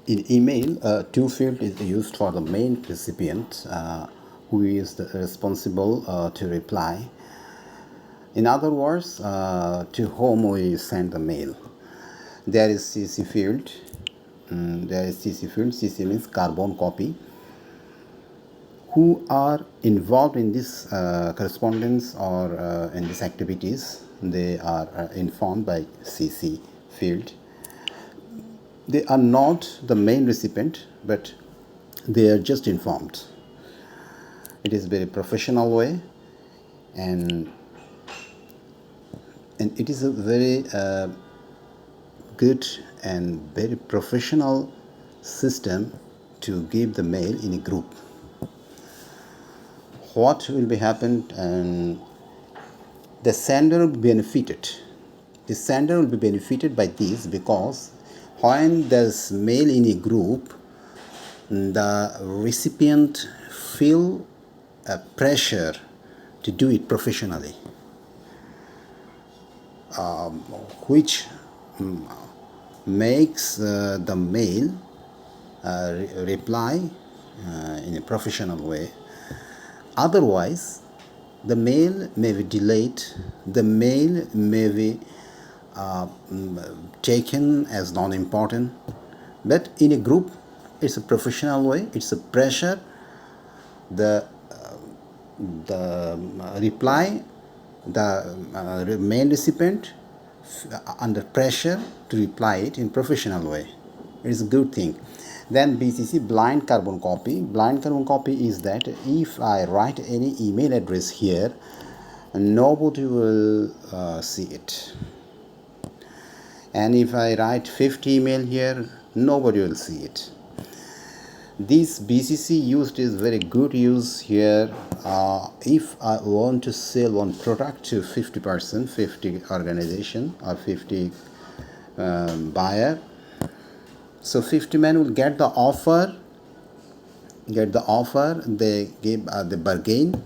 In email, to field is used for the main recipient who is responsible to reply. In other words, to whom we send the mail. There is CC field. There is CC field. CC means carbon copy. Who are involved in this correspondence or in these activities, they are informed by CC field. They are not the main recipient, but they are just informed. It is very professional way, and it is a very good and very professional system to give the mail in a group. What will be happened, and the sender will be benefited. The sender will be benefited by this, because when there's mail in a group, the recipient feel a pressure to do it professionally, which makes the mail reply in a professional way. Otherwise, the mail may be delayed, the mail may be taken as non-important. But in a group, it's a professional way, it's a pressure. The reply, the main recipient under pressure to reply it in professional way. It is a good thing. Then BCC, blind carbon copy. Blind carbon copy is that if I write any email address here, nobody will see it. And if I write 50 email here, nobody will see it. This BCC used is very good use here. If I want to sell one product to 50%, 50 organization or 50 buyer, so 50 men will get the offer. They give the bargain,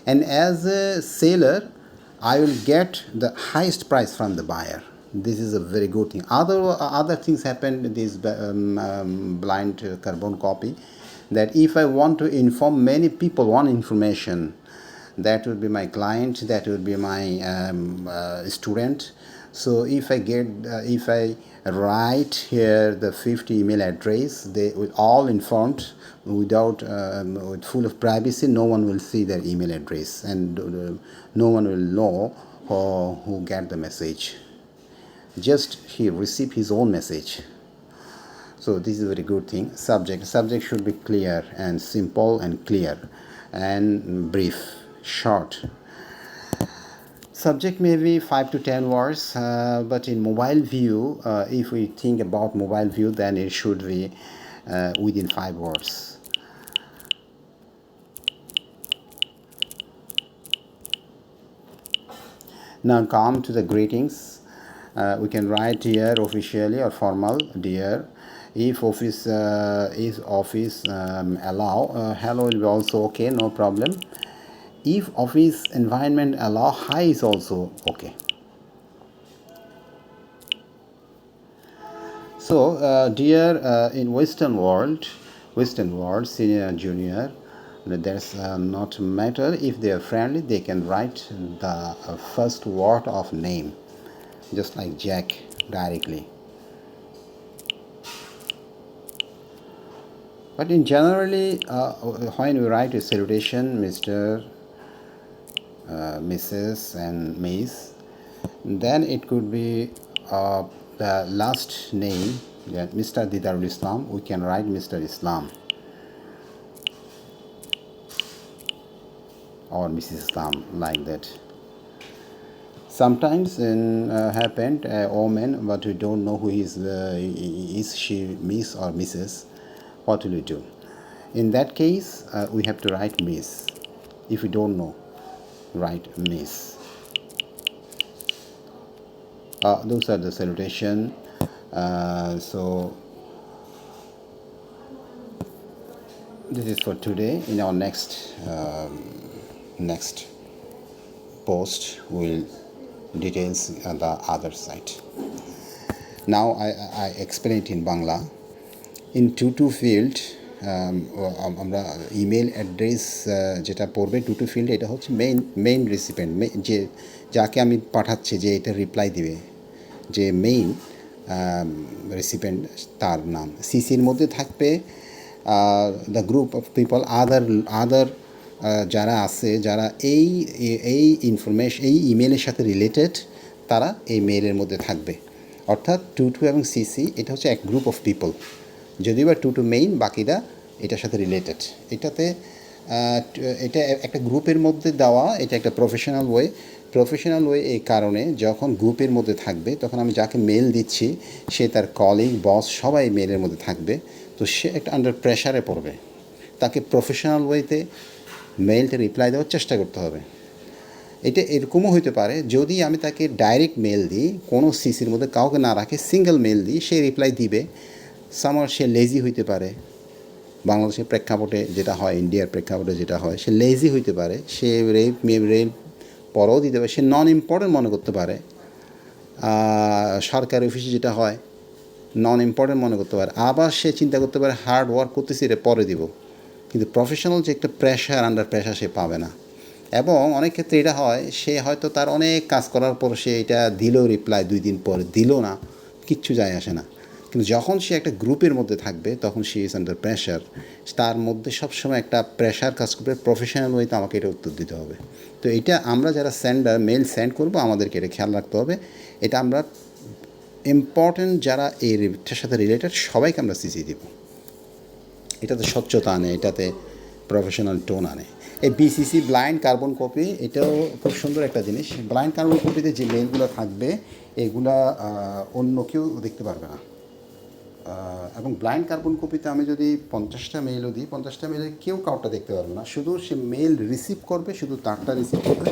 and as a seller, I will get the highest price from the buyer. This is a very good thing. Other things happen in this blind carbon copy, that if I want to inform many people one information, that would be my client, that would be my student. So if I write here the 50 email address, they will all informed without with full of privacy. No one will see their email address, and no one will know who get the message. Just he receive his own message. So this is a very good thing. Subject should be clear and simple and clear and brief, short. Subject may be 5 to 10 words, but in mobile view, if we think about mobile view, then it should be within 5 words. Now come to the greetings. We can write dear officially or formal, dear. If office allow, hello will be also okay, no problem. If office environment allow, hi is also okay. So dear, in Western world, senior and junior, there's not matter if they are friendly, they can write the first word of name, just like Jack directly. But in generally, when we write a salutation, Mr., Mrs. and Miss, then it could be the last name, Mr. Didarul Islam, we can write Mr. Islam or Mrs. Islam, like that. Sometimes happened a woman, but we don't know who is she Miss or Mrs. What will we do? In that case, we have to write Miss. If we don't know, write Miss. Those are the salutation. So this is for today. In our next post, we'll details on the other side. Now I explain it in Bangla. In to field আমরা email address যেটা পড়বে two field, এটা হচ্ছে main recipient, যে যাকে আমি পাঠাচ্ছি, যে এটা রিপ্লাই দিবে, যে মেইন রিসিপেন্ট, তার নাম। সিসির মধ্যে থাকবে দ্য গ্রুপ অফ পিপল, আদার যারা আছে, যারা এই ইনফরমেশন, এই ইমেলের সাথে রিলেটেড, তারা এই মেইলের মধ্যে থাকবে। অর্থাৎ টু এবং সিসি এটা হচ্ছে এক গ্রুপ অফ পিপল, যদিও বা টু মেইন, বাকিরা এটার সাথে রিলেটেড। এটা একটা গ্রুপের মধ্যে দেওয়া, এটা একটা প্রফেশনাল ওয়ে। এই কারণে যখন গ্রুপের মধ্যে থাকবে, তখন আমি যাকে মেল দিচ্ছি, সে তার কলিগ, বস, সবাই মেলের মধ্যে থাকবে। তো সে একটা আন্ডার প্রেশারে পড়বে, তাকে প্রফেশনাল ওয়েতে মেলটা রিপ্লাই দেওয়ার চেষ্টা করতে হবে। এটা এরকমও হতে পারে, যদি আমি তাকে ডাইরেক্ট মেল দিই, কোনো সিসির মধ্যে কাউকে না রাখে, সিঙ্গেল মেল দিই, সে রিপ্লাই দিবে। সামার সে লেজি হইতে পারে, বাংলাদেশের প্রেক্ষাপটে যেটা হয়, ইন্ডিয়ার প্রেক্ষাপটে যেটা হয়, সে লেজি হইতে পারে, সে রেল পরেও দিতে পারে, সে নন ইম্পর্টেন্ট মনে করতে পারে। সরকারি অফিসে যেটা হয়, নন ইম্পর্টেন্ট মনে করতে পারে। আবার সে চিন্তা করতে পারে হার্ড ওয়ার্ক করতেছি, রে পরে দিব, কিন্তু প্রফেশনাল যে একটা প্রেশার, আন্ডার প্রেশার সে পাবে না। এবং অনেক ক্ষেত্রে এটা হয়, সে হয়তো তার অনেক কাজ করার পর সে এটা দিল রিপ্লাই, 2 দিন পরে দিল না, কিচ্ছু যায় আসে না। কিন্তু যখন সে একটা গ্রুপের মধ্যে থাকবে, তখন সে ইজ আন্ডার প্রেশার, তার মধ্যে সবসময় একটা প্রেশার কাজ করবে, প্রফেশনাল ওয়েতে আমাকে এটা উত্তর দিতে হবে। তো এটা আমরা যারা মেল সেন্ড করবো, আমাদেরকে এটা খেয়াল রাখতে হবে। এটা আমরা ইম্পর্টেন্ট যারা এটার সাথে রিলেটেড, সবাইকে আমরা সিসি দিব। এটাতে স্বচ্ছতা আনে, এটাতে প্রফেশনাল টোন আনে। এই বিসিসি ব্লাইন্ড কার্বন কপি, এটাও খুব সুন্দর একটা জিনিস। ব্লাইন্ড কার্বন কপিতে যে মেলগুলো থাকবে, এগুলা অন্য কেউ দেখতে পারবে না। এবং ব্লাইন্ড কার্বন কপিতে আমি যদি 50টা মেইলও দিই, 50টা মেইলে কেউ কাউটা দেখতে পারবে না, শুধু সে মেল রিসিভ করবে, শুধু তারটা রিসিভ করবে।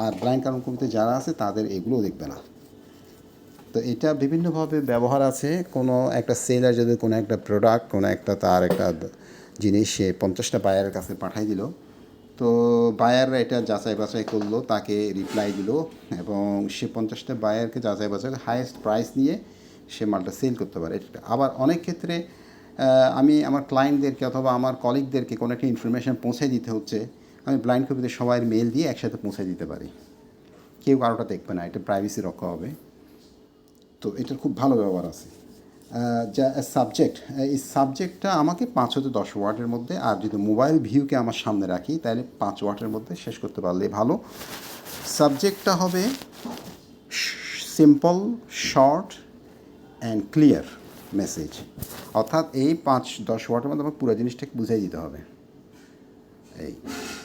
আর ব্লাইন্ড কার্বন কপিতে যারা আছে, তাদের এগুলোও দেখবে না। তো এটা বিভিন্নভাবে ব্যবহার আছে। কোনো একটা সেলার যদি কোনো একটা প্রোডাক্ট, কোনো একটা তার একটা জিনিস সে 50টা বায়ারের কাছে পাঠাই দিল, তো বায়াররা এটা যাচাই বাছাই করলো, তাকে রিপ্লাই দিল, এবং সে 50টা বায়ারকে যাচাই বাছাই হাইয়েস্ট প্রাইস নিয়ে সে মালটা সেল করতে পারে। আবার অনেক ক্ষেত্রে আমি আমার ক্লায়েন্টদেরকে অথবা আমার কলিগদেরকে কোনো একটা ইনফরমেশান পৌঁছে দিতে হচ্ছে, আমি ব্লাইন্ড কপিতে সবাইয়ের মেল দিয়ে একসাথে পৌঁছে দিতে পারি, কেউ কারোটা দেখবে না, এটা প্রাইভেসি রক্ষা হবে। তো এটার খুব ভালো ব্যবহার আছে। যা সাবজেক্ট, এই সাবজেক্টটা আমাকে 5 হতে 10 ওয়ার্ডের মধ্যে, আর যদি মোবাইল ভিউকে আমার সামনে রাখি, তাহলে 5 ওয়ার্ডের মধ্যে শেষ করতে পারলে ভালো। সাবজেক্টটা হবে simple, short and clear message. অর্থাৎ এই 5-10 ওয়ার্ডের মধ্যে আমার পুরো জিনিসটাকে বুঝাই দিতে হবে। এই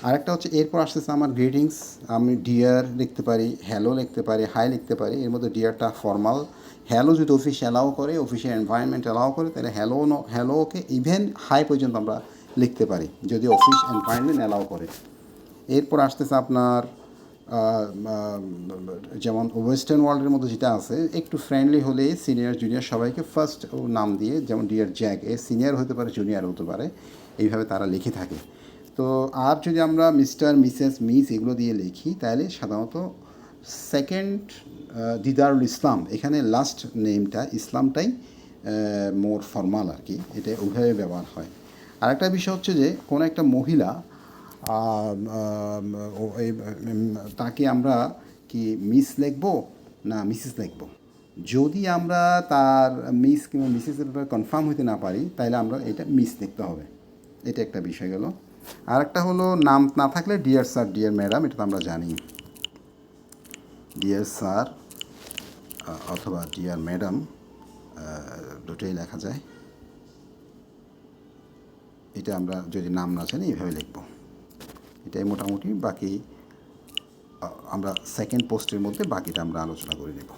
আরেকটা হচ্ছে, এরপর আসতেছে আমার গ্রিটিংস। আমি ডিয়ার লিখতে পারি, হ্যালো লিখতে পারি, হাই লিখতে পারি। এর মধ্যে ডিয়ারটা ফর্মাল, হ্যালো যদি অফিস অ্যালাউ করে, অফিসের এনভায়রনমেন্ট অ্যালাউ করে, তাহলে হ্যালোকে ইভেন হাই পর্যন্ত আমরা লিখতে পারি, যদি অফিস এনভায়রনমেন্ট অ্যালাউ করে। এরপর আসতেছে আপনার যেমন ওয়েস্টার্ন ওয়ার্ল্ডের মধ্যে যেটা আছে, একটু ফ্রেন্ডলি হলে সিনিয়র জুনিয়র সবাইকে ফার্স্ট নাম দিয়ে, যেমন ডিয়ার জ্যাক, সিনিয়র হতে পারে, জুনিয়র হতে পারে, এইভাবে তারা লিখে থাকে। তো আর যদি আমরা মিস্টার, মিসেস, মিস এগুলো দিয়ে লিখি, তাহলে সাধারণত সেকেন্ড দিদারুল ইসলাম, এখানে লাস্ট নেমটা ইসলামটাই মোর ফর্মাল আর কি, এটা ওইভাবে ব্যবহার হয়। আরেকটা বিষয় হচ্ছে যে কোনো একটা মহিলা, তাকে আমরা কি মিস লিখবো না মিসেস লিখবো। যদি আমরা তার মিস কিংবা মিসেসের ব্যাপারে কনফার্ম হইতে না পারি, তাহলে আমরা এটা মিস লিখতে হবে। এটা একটা বিষয় গেল। আর একটা হলো নাম না থাকলে ডিয়ার স্যার, ডিয়ার ম্যাডাম, এটা তো আমরা জানি। ডিয়ার স্যার অথবা ডিয়ার ম্যাডাম দুটোই লেখা যায়। এটা আমরা যদি নাম না জানি এইভাবে লিখব। এটাই মোটামুটি। বাকি আমরা সেকেন্ড পোস্টের মধ্যে বাকিটা আমরা আলোচনা করে নেব।